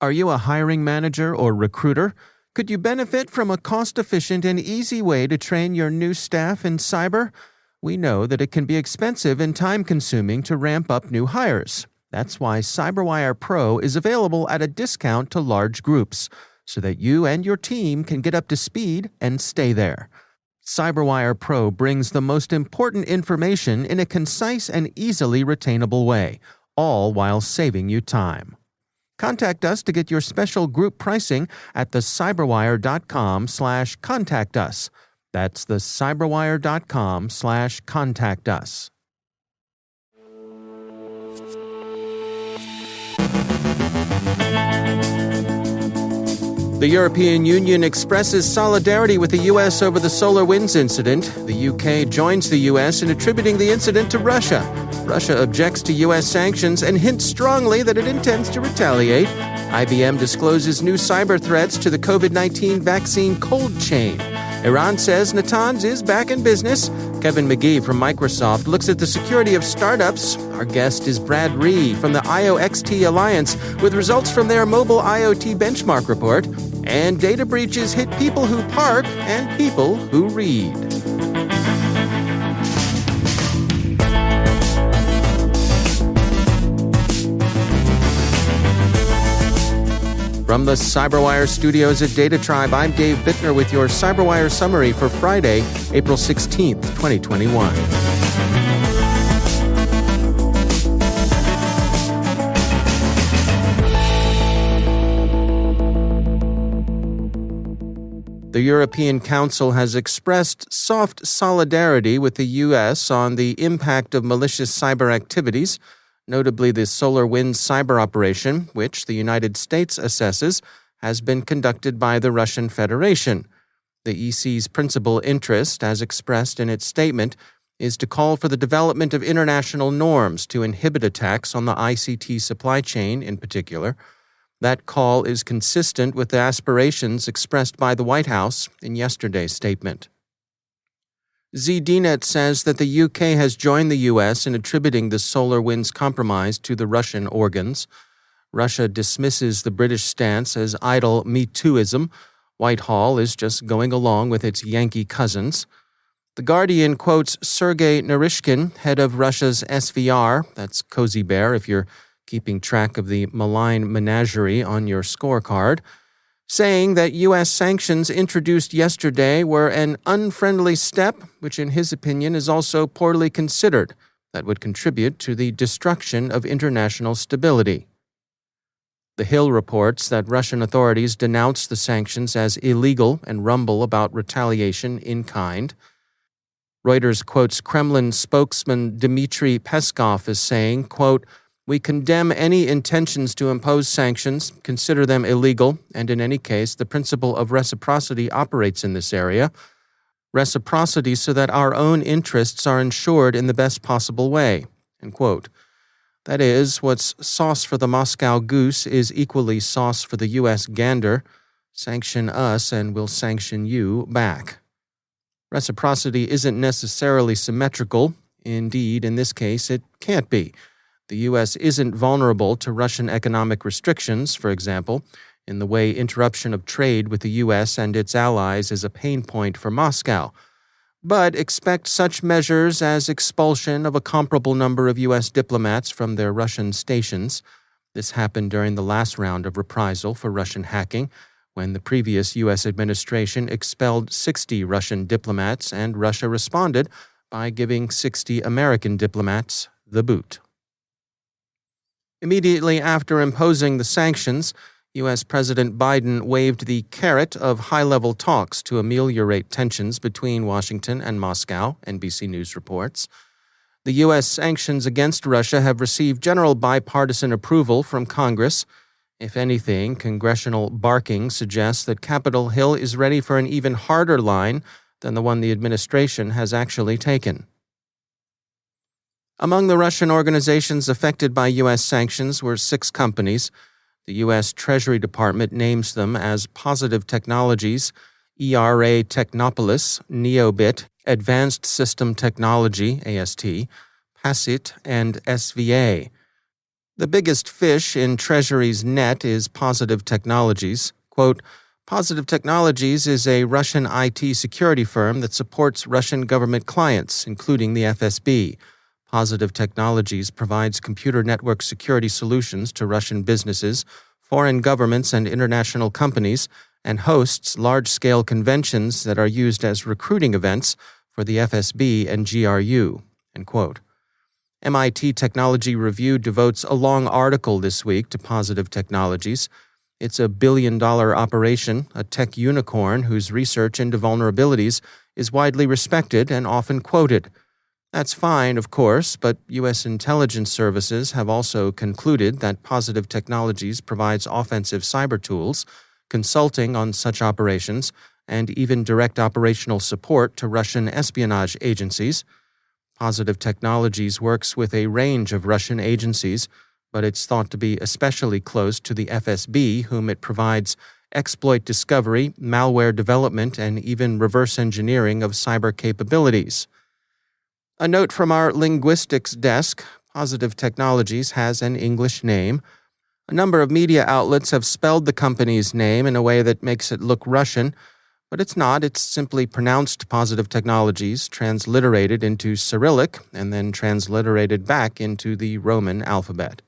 Are you a hiring manager or recruiter? Could you benefit from a cost-efficient and easy way to train your new staff in cyber? We know that it can be expensive and time-consuming to ramp up new hires. That's why CyberWire Pro is available at a discount to large groups, so that you and your team can get up to speed and stay there. CyberWire Pro brings the most important information in a concise and easily retainable way, all while saving you time. Contact us to get your special group pricing at thecyberwire.com/contact us. That's thecyberwire.com/contact us. The European Union expresses solidarity with the U.S. over the SolarWinds incident. The U.K. joins the U.S. in attributing the incident to Russia. Russia objects to U.S. sanctions and hints strongly that it intends to retaliate. IBM discloses new cyber threats to the COVID-19 vaccine cold chain. Iran says Natanz is back in business. Kevin Magee from Microsoft looks at the security of startups. Our guest is Brad Ree from the ioXt Alliance with results from their Mobile IoT Benchmark report. And data breaches hit people who park and people who read. From the CyberWire studios at Data Tribe, I'm Dave Bittner with your CyberWire summary for Friday, April 16th, 2021. The European Council has expressed soft solidarity with the U.S. on the impact of malicious cyber activities, notably the SolarWinds cyber operation, which the United States assesses has been conducted by the Russian Federation. The EC's principal interest, as expressed in its statement, is to call for the development of international norms to inhibit attacks on the ICT supply chain in particular. That call is consistent with the aspirations expressed by the White House in yesterday's statement. ZDNet says that the UK has joined the US in attributing the SolarWinds compromise to the Russian organs. Russia dismisses the British stance as idle Me Tooism. Whitehall is just going along with its Yankee cousins. The Guardian quotes Sergei Narishkin, head of Russia's SVR, that's Cozy Bear if you're keeping track of the malign menagerie on your scorecard, saying that U.S. sanctions introduced yesterday were an unfriendly step, which in his opinion is also poorly considered, that would contribute to the destruction of international stability. The Hill reports that Russian authorities denounced the sanctions as illegal and rumble about retaliation in kind. Reuters quotes Kremlin spokesman Dmitry Peskov as saying, quote, "We condemn any intentions to impose sanctions, consider them illegal, and in any case, the principle of reciprocity operates in this area. Reciprocity so that our own interests are ensured in the best possible way." End quote. That is, what's sauce for the Moscow goose is equally sauce for the U.S. gander. Sanction us and we'll sanction you back. Reciprocity isn't necessarily symmetrical. Indeed, in this case, it can't be. The U.S. isn't vulnerable to Russian economic restrictions, for example, in the way interruption of trade with the U.S. and its allies is a pain point for Moscow. But expect such measures as expulsion of a comparable number of U.S. diplomats from their Russian stations. This happened during the last round of reprisal for Russian hacking, when the previous U.S. administration expelled 60 Russian diplomats, and Russia responded by giving 60 American diplomats the boot. Immediately after imposing the sanctions, U.S. President Biden waved the carrot of high-level talks to ameliorate tensions between Washington and Moscow, NBC News reports. The U.S. sanctions against Russia have received general bipartisan approval from Congress. If anything, congressional barking suggests that Capitol Hill is ready for an even harder line than the one the administration has actually taken. Among the Russian organizations affected by U.S. sanctions were 6 companies. The U.S. Treasury Department names them as Positive Technologies, ERA Technopolis, Neobit, Advanced System Technology, AST, Pasit, and SVA. The biggest fish in Treasury's net is Positive Technologies. Quote, Positive Technologies is a Russian IT security firm that supports Russian government clients, including the FSB. Positive Technologies provides computer network security solutions to Russian businesses, foreign governments, and international companies, and hosts large-scale conventions that are used as recruiting events for the FSB and GRU. End quote. MIT Technology Review devotes a long article this week to Positive Technologies. It's a billion-dollar operation, a tech unicorn whose research into vulnerabilities is widely respected and often quoted. That's fine, of course, but U.S. intelligence services have also concluded that Positive Technologies provides offensive cyber tools, consulting on such operations, and even direct operational support to Russian espionage agencies. Positive Technologies works with a range of Russian agencies, but it's thought to be especially close to the FSB, whom it provides exploit discovery, malware development, and even reverse engineering of cyber capabilities. A note from our linguistics desk, Positive Technologies has an English name. A number of media outlets have spelled the company's name in a way that makes it look Russian, but it's not. It's simply pronounced Positive Technologies, transliterated into Cyrillic, and then transliterated back into the Roman alphabet.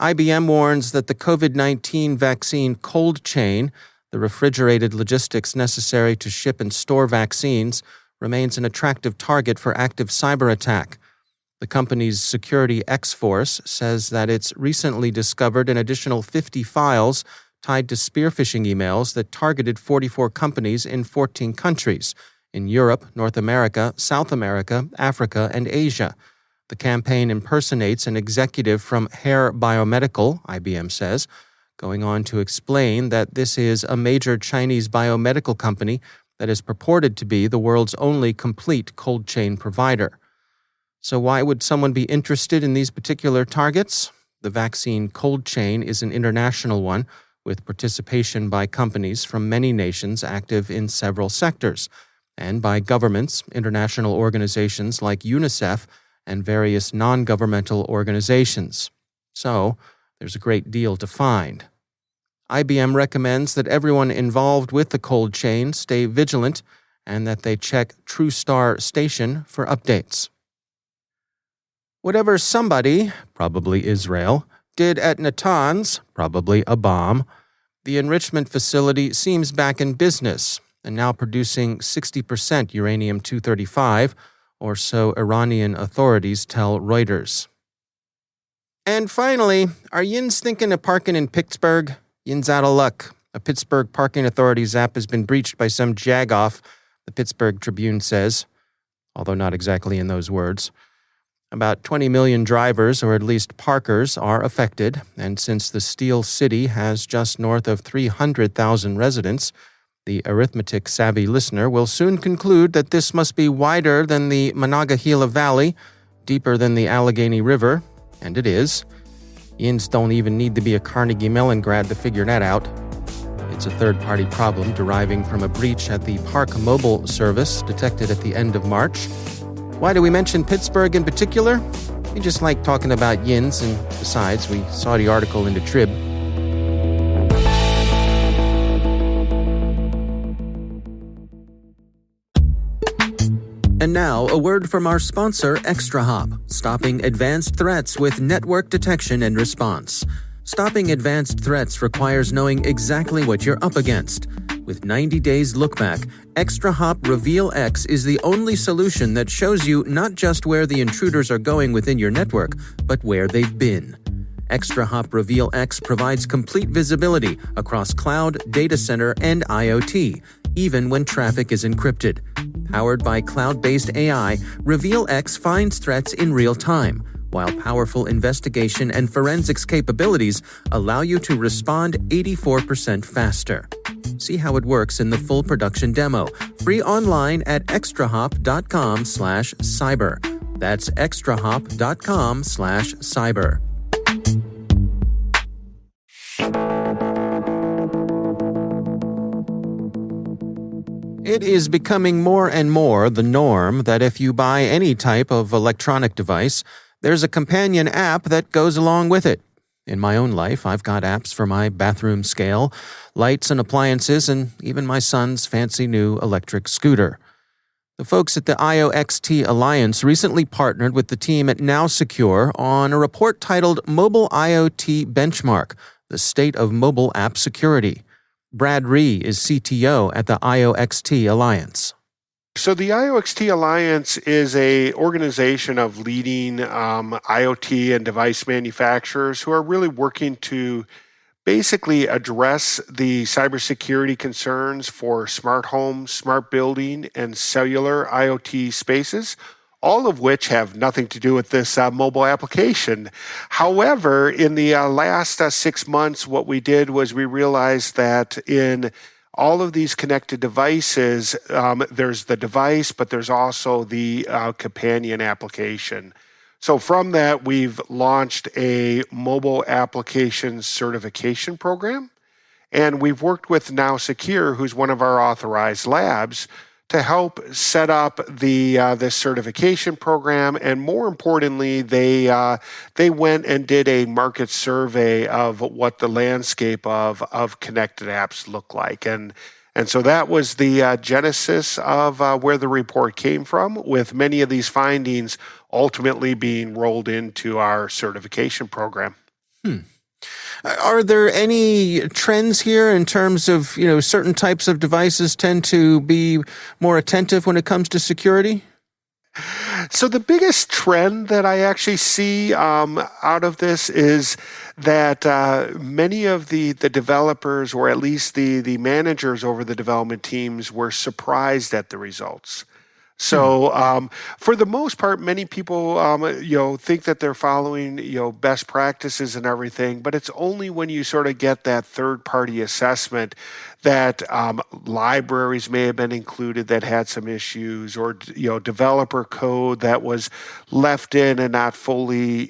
IBM warns that the COVID-19 vaccine cold chain, the refrigerated logistics necessary to ship and store vaccines, remains an attractive target for active cyber attack. The company's Security X-Force says that it's recently discovered an additional 50 files tied to spear-phishing emails that targeted 44 companies in 14 countries in Europe, North America, South America, Africa, and Asia. The campaign impersonates an executive from Hair Biomedical, IBM says, going on to explain that this is a major Chinese biomedical company that is purported to be the world's only complete cold chain provider. So why would someone be interested in these particular targets? The vaccine cold chain is an international one, with participation by companies from many nations active in several sectors, and by governments, international organizations like UNICEF, and various non-governmental organizations. So, there's a great deal to find. IBM recommends that everyone involved with the cold chain stay vigilant and that they check TrueStar Station for updates. Whatever somebody, probably Israel, did at Natanz, probably a bomb, the enrichment facility seems back in business and now producing 60% uranium-235, or so Iranian authorities tell Reuters. And finally, are yins thinking of parking in Pittsburgh? Yins out of luck. A Pittsburgh Parking Authorities app has been breached by some jagoff, the Pittsburgh Tribune says, although not exactly in those words. About 20 million drivers, or at least parkers, are affected, and since the Steel City has just north of 300,000 residents, the arithmetic-savvy listener will soon conclude that this must be wider than the Monongahela Valley, deeper than the Allegheny River, and it is. Yins don't even need to be a Carnegie Mellon grad to figure that out. It's a third-party problem deriving from a breach at the Park Mobile service detected at the end of March. Why do we mention Pittsburgh in particular? We just like talking about yins, and besides, we saw the article in the Trib. And now, a word from our sponsor, ExtraHop, stopping advanced threats with network detection and response. Stopping advanced threats requires knowing exactly what you're up against. With 90 days look-back, ExtraHop Reveal X is the only solution that shows you not just where the intruders are going within your network, but where they've been. ExtraHop Reveal X provides complete visibility across cloud, data center, and IoT, even when traffic is encrypted. Powered by cloud-based AI, Reveal X finds threats in real time, while powerful investigation and forensics capabilities allow you to respond 84% faster. See how it works in the full production demo, free online at extrahop.com/cyber. That's extrahop.com/cyber. It is becoming more and more the norm that if you buy any type of electronic device, There's a companion app that goes along with it. In my own life, I've got apps for my bathroom scale, lights and appliances, and even my son's fancy new electric scooter. The folks at the ioXt Alliance recently partnered with the team at Now Secure on a report titled Mobile IoT Benchmark, the State of Mobile App Security. Brad Ree is CTO at the ioXt Alliance. So the ioXt Alliance is an organization of leading IoT and device manufacturers who are really working to basically address the cybersecurity concerns for smart home, smart building, and cellular IoT spaces, all of which have nothing to do with this mobile application. However, in the last 6 months, what we did was we realized that in all of these connected devices, there's the device, but there's also the companion application. So from that, we've launched a mobile application certification program, and we've worked with Now Secure, who's one of our authorized labs, to help set up this certification program. And more importantly, they went and did a market survey of what the landscape of connected apps look like. And so that was the genesis of where the report came from, with many of these findings ultimately being rolled into our certification program. Are there any trends here in terms of, certain types of devices tend to be more attentive when it comes to security? So the biggest trend that I actually see out of this is that many of the developers, or at least the managers over the development teams, were surprised at the results. So for the most part, many people, think that they're following, best practices and everything, but it's only when you sort of get that third-party assessment that libraries may have been included that had some issues, or developer code that was left in and not fully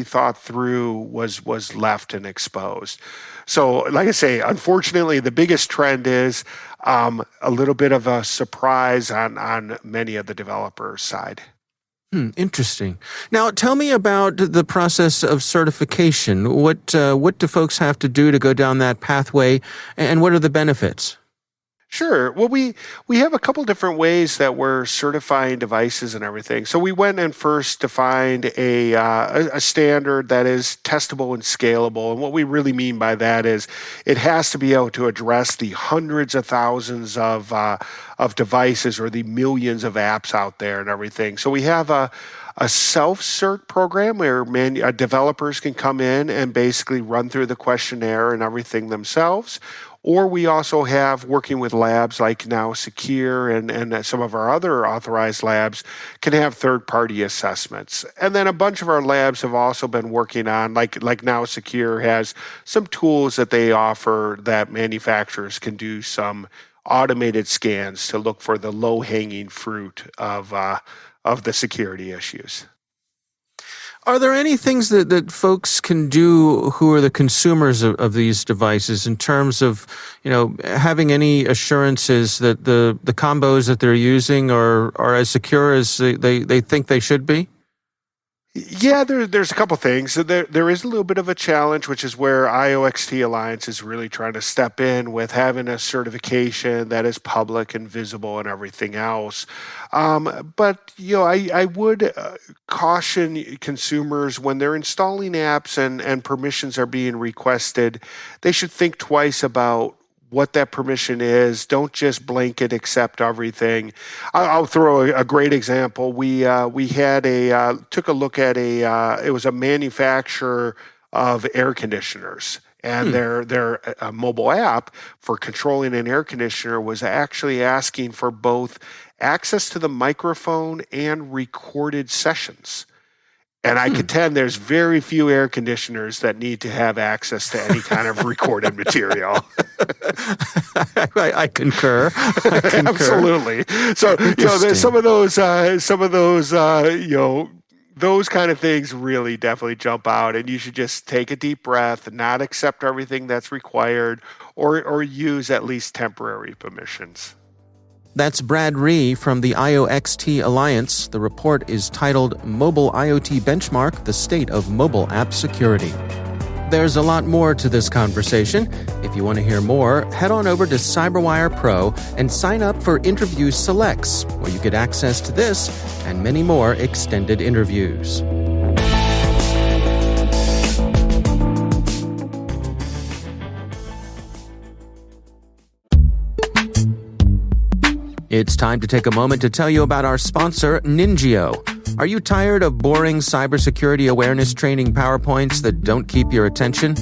thought through was left and exposed. So, like I say, unfortunately, the biggest trend is a little bit of a surprise on many of the developers' side. Interesting. Now, tell me about the process of certification. What do folks have to do to go down that pathway, and what are the benefits? Sure. Well, we have a couple different ways that we're certifying devices and everything. So we went and first defined a standard that is testable and scalable. And what we really mean by that is it has to be able to address the hundreds of thousands of devices, or the millions of apps out there and everything. So we have a self-cert program where developers can come in and basically run through the questionnaire and everything themselves. Or we also have, working with labs like Now Secure and some of our other authorized labs, can have third-party assessments. And then a bunch of our labs have also been working on, like Now Secure has some tools that they offer that manufacturers can do some automated scans to look for the low-hanging fruit of the security issues. Are there any things that folks can do who are the consumers of these devices in terms of, having any assurances that the combos that they're using are as secure as they think they should be? Yeah, there's a couple things. So there is a little bit of a challenge, which is where ioXt Alliance is really trying to step in with having a certification that is public and visible and everything else. But I would caution consumers when they're installing apps and permissions are being requested, they should think twice about what that permission is. Don't just blanket accept everything. I'll throw a great example. We had took a look at it was a manufacturer of air conditioners, and their mobile app for controlling an air conditioner was actually asking for both access to the microphone and recorded sessions. And I contend there's very few air conditioners that need to have access to any kind of recorded material. I concur. Absolutely. So there's some of those those kind of things really definitely jump out, and you should just take a deep breath, not accept everything that's required, or use at least temporary permissions. That's Brad Ree from the ioXt Alliance. The report is titled Mobile IoT Benchmark, the State of Mobile App Security. There's a lot more to this conversation. If you want to hear more, head on over to CyberWire Pro and sign up for Interview Selects, where you get access to this and many more extended interviews. It's time to take a moment to tell you about our sponsor, Ningio. Are you tired of boring cybersecurity awareness training PowerPoints that don't keep your attention?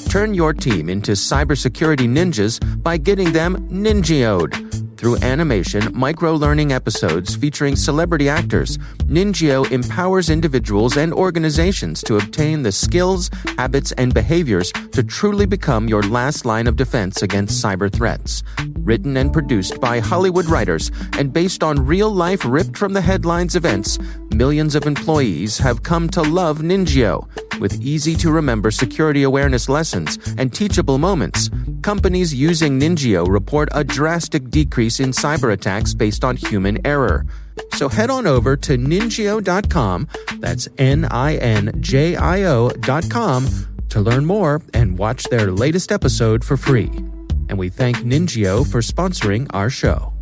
Turn your team into cybersecurity ninjas by getting them Ningio'd. Through animation, micro-learning episodes featuring celebrity actors, Ningio empowers individuals and organizations to obtain the skills, habits, and behaviors to truly become your last line of defense against cyber threats. Written and produced by Hollywood writers and based on real-life ripped-from-the-headlines events, millions of employees have come to love Ningio. With easy-to-remember security awareness lessons and teachable moments, companies using Ningio report a drastic decrease in cyber attacks based on human error. So head on over to Ningio.com, that's Ninjio.com, to learn more and watch their latest episode for free. And we thank Ningio for sponsoring our show.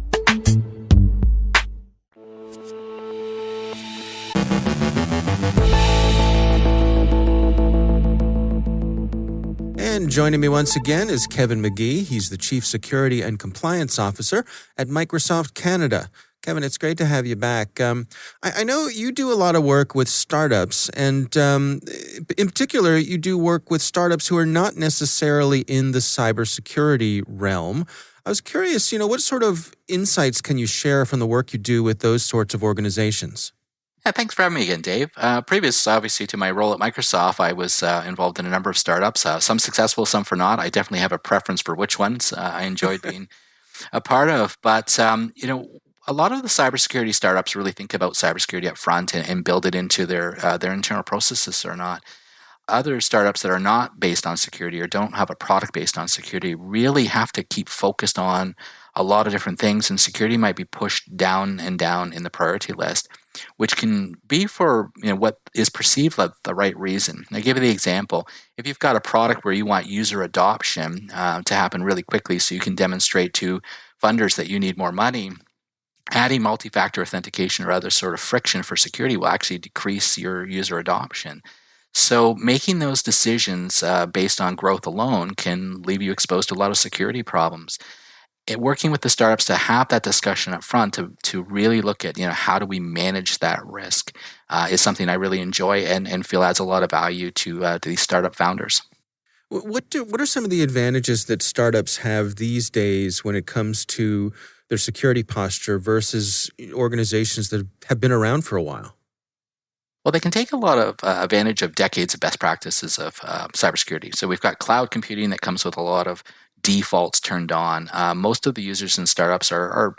And joining me once again is Kevin Magee. He's the Chief Security and Compliance Officer at Microsoft Canada. Kevin, it's great to have you back. I know you do a lot of work with startups, and in particular, you do work with startups who are not necessarily in the cybersecurity realm. I was curious, what sort of insights can you share from the work you do with those sorts of organizations? Yeah, thanks for having me again, Dave. Previous, obviously, to my role at Microsoft, I was involved in a number of startups, some successful, some for not. I definitely have a preference for which ones I enjoyed being a part of. But, a lot of the cybersecurity startups really think about cybersecurity up front and build it into their internal processes or not. Other startups that are not based on security or don't have a product based on security really have to keep focused on a lot of different things, and security might be pushed down and down in the priority list, which can be for what is perceived like the right reason. I'll give you the example. If you've got a product where you want user adoption to happen really quickly so you can demonstrate to funders that you need more money, adding multi-factor authentication or other sort of friction for security will actually decrease your user adoption. So making those decisions based on growth alone can leave you exposed to a lot of security problems. Working with the startups to have that discussion up front to really look at how do we manage that risk is something I really enjoy and feel adds a lot of value to these startup founders. What are some of the advantages that startups have these days when it comes to their security posture versus organizations that have been around for a while? Well, they can take a lot of advantage of decades of best practices of cybersecurity. So we've got cloud computing that comes with a lot of defaults turned on. Most of the users in startups are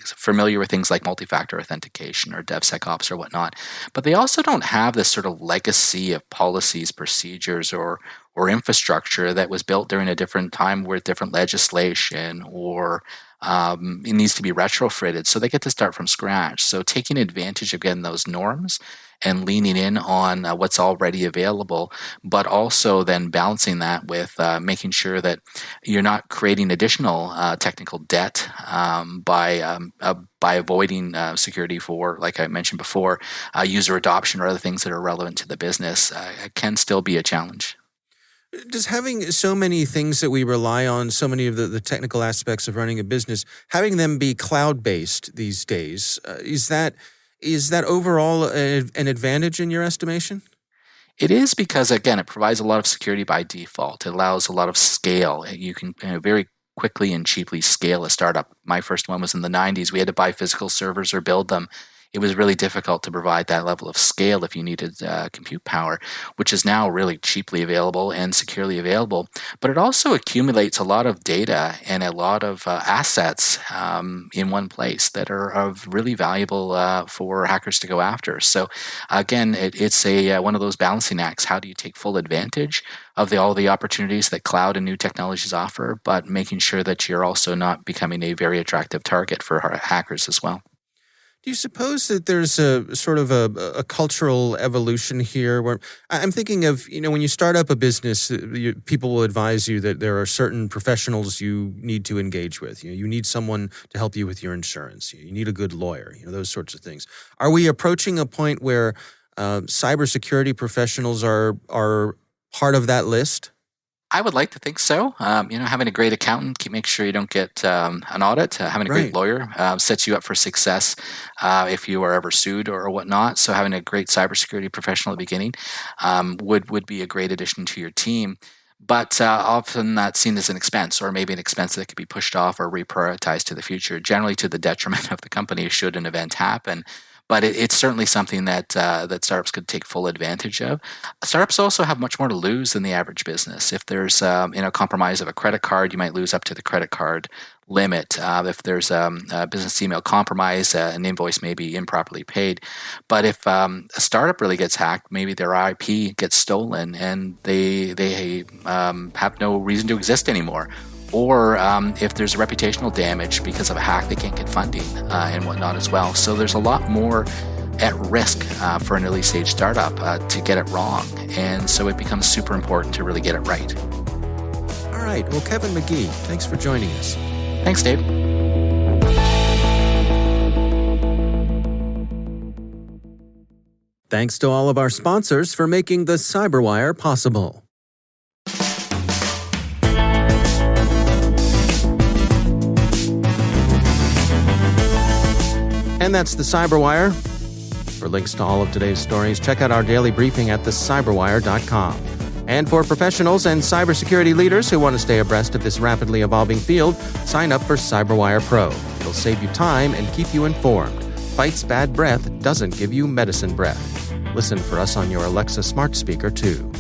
familiar with things like multi-factor authentication or DevSecOps or whatnot, but they also don't have this sort of legacy of policies, procedures, or infrastructure that was built during a different time with different legislation or it needs to be retrofitted. So they get to start from scratch. So taking advantage of getting those norms and leaning in on what's already available, but also then balancing that with making sure that you're not creating additional technical debt by avoiding security for, like I mentioned before, user adoption or other things that are relevant to the business can still be a challenge. Does having so many things that we rely on, so many of the technical aspects of running a business, having them be cloud-based these days, is that overall an advantage in your estimation? It is because, again, it provides a lot of security by default. It allows a lot of scale. You can very quickly and cheaply scale a startup. My first one was in the 90s. We had to buy physical servers or build them it was really difficult to provide that level of scale if you needed compute power, which is now really cheaply available and securely available. But it also accumulates a lot of data and a lot of assets in one place that are really valuable for hackers to go after. So again, it's one of those balancing acts. How do you take full advantage of all the opportunities that cloud and new technologies offer, but making sure that you're also not becoming a very attractive target for hackers as well? Do you suppose that there's a sort of a cultural evolution here where I'm thinking of, when you start up a business, people will advise you that there are certain professionals you need to engage with. You need someone to help you with your insurance. You need a good lawyer, those sorts of things. Are we approaching a point where cybersecurity professionals are part of that list? I would like to think so. Having a great accountant, make sure you don't get an audit. Having a great lawyer sets you up for success if you are ever sued or whatnot. So having a great cybersecurity professional at the beginning would be a great addition to your team. But often that's seen as an expense, or maybe an expense that could be pushed off or reprioritized to the future, generally to the detriment of the company should an event happen. But it's certainly something that startups could take full advantage of. Startups also have much more to lose than the average business. If there's compromise of a credit card, you might lose up to the credit card limit. If there's a business email compromise, an invoice may be improperly paid. But if a startup really gets hacked, maybe their IP gets stolen and they have no reason to exist anymore. Or if there's reputational damage because of a hack, they can't get funding and whatnot as well. So there's a lot more at risk for an early stage startup to get it wrong. And so it becomes super important to really get it right. All right. Well, Kevin Magee, thanks for joining us. Thanks, Dave. Thanks to all of our sponsors for making the CyberWire possible. And that's the CyberWire. For links to all of today's stories, check out our daily briefing at thecyberwire.com. And for professionals and cybersecurity leaders who want to stay abreast of this rapidly evolving field, sign up for CyberWire Pro. It'll save you time and keep you informed. Fights bad breath, doesn't give you medicine breath. Listen for us on your Alexa smart speaker, too.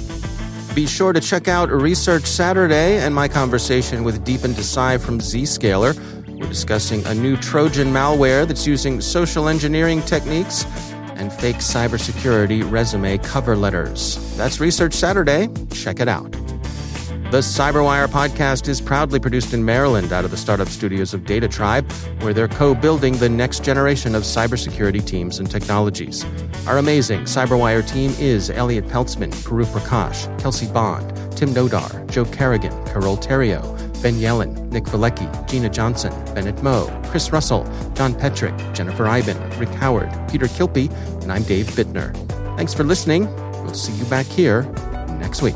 Be sure to check out Research Saturday and my conversation with Deepan Desai from Zscaler. We're discussing a new Trojan malware that's using social engineering techniques and fake cybersecurity resume cover letters. That's Research Saturday. Check it out. The CyberWire podcast is proudly produced in Maryland out of the startup studios of Data Tribe, where they're co-building the next generation of cybersecurity teams and technologies. Our amazing CyberWire team is Elliot Peltzman, Puru Prakash, Kelsey Bond, Tim Nodar, Joe Kerrigan, Carol Terrio, Ben Yellen, Nick Valecki, Gina Johnson, Bennett Moe, Chris Russell, John Petrick, Jennifer Iben, Rick Howard, Peter Kilpie, and I'm Dave Bittner. Thanks for listening. We'll see you back here next week.